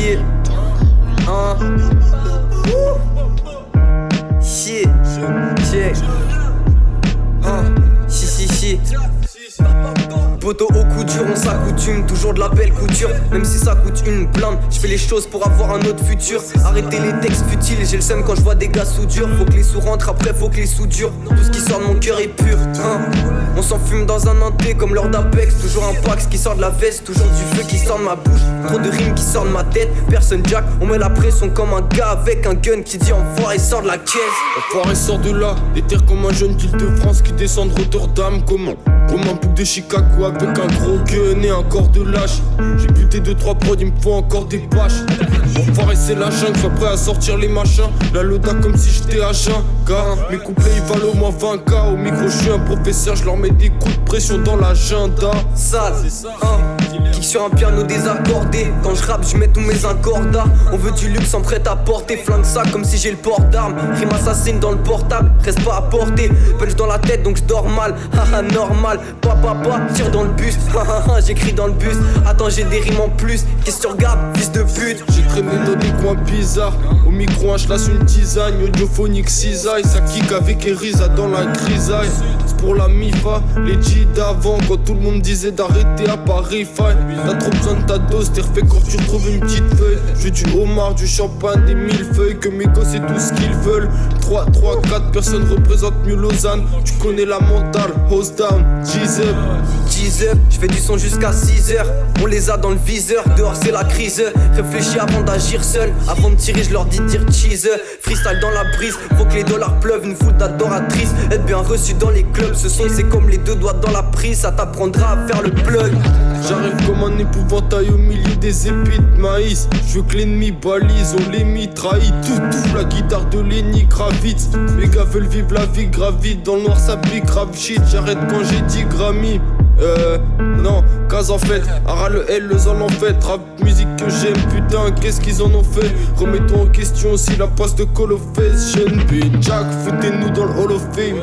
Yeah. Shit. Check. Si. Poteau au coup dur, on s'accoutume, toujours de la belle couture. Même si ça coûte une blinde, je fais les choses pour avoir un autre futur. Arrêtez les textes futiles, j'ai le seum quand je vois des gars sous dur. Faut que les sous rentrent, après faut que les sous durent. Tout ce qui sort de mon cœur est pur, On s'enfume dans un inté comme lors d'Apex. Toujours un Pax qui sort de la veste, toujours du feu qui sort de ma bouche. Trop de rimes qui sortent de ma tête, personne jack. On met la pression comme un gars avec un gun qui dit enfoiré sort de la caisse. Enfoiré sort de là, des terres comme un jeune d'Île-de-France qui descend de Rotterdam. Comme un bouc de Chicago avec un gros gun et un corps de lâche. J'ai buté 2-3 prods, il me faut encore des bâches. Enfoiré c'est la jungle, sois prêt à sortir les machins. La loda comme si j'étais à jeun. Car mes couplets ils valent au moins 20K. Au micro je suis un professeur, je leur mets des coups de pression dans l'agenda. Sale, Kick sur un piano désaccordé. Quand je rappe, je mets tous mes incordas. On veut du luxe en prêt à porter. Flingue ça comme si j'ai le port d'armes. Rime assassine dans le portable, reste pas à portée. Punch dans la tête donc je dors mal. Haha normal, papa tire dans le bus. J'écris dans le bus. Attends j'ai des rimes en plus. Qu'est-ce que tu regardes, fils de pute? J'ai traîné dans des coins bizarres. Au micro un laisse une tisane. Audiophonique cisaille. Ça kick avec Eriza dans la grisaille. C'est pour la MIFA, les G d'avant. Quand tout le monde disait d'arrêter à Paris Fine. T'as trop besoin de ta dose, t'es refait quand tu retrouves une petite feuille. Je veux du homard, du champagne, des millefeuilles. Que mes gosses c'est tout ce qu'ils veulent. 3, 4 personnes représentent mieux Lausanne. Tu connais la mentale, hose down, G's up, je fais du son jusqu'à 6h. On les a dans le viseur, dehors c'est la crise. Réfléchis avant d'agir seul. Avant de tirer, je leur dis dire cheese. Freestyle dans la brise, faut que les dollars pleuvent. Une foule d'adoratrices, être bien reçu dans les clubs. Ce son c'est comme les 2 doigts dans la prise. Ça t'apprendra à faire le plug. J'arrive comme un épouvantail au milieu des épis de maïs. Je veux que l'ennemi balise, on les mitraille. Tout, la guitare de Lenny Kravitz. Les gars veulent vivre la vie gravite. Dans le noir ça pique grave shit. J'arrête quand j'ai 10 Grammy. Non, case en fait, Ara le L, le zone en fait. Rap musique que j'aime, putain, qu'est-ce qu'ils en ont fait? Remets-toi en question si la passe de Call of Face. Jeune Jack, foutez-nous dans le Hall of Fame.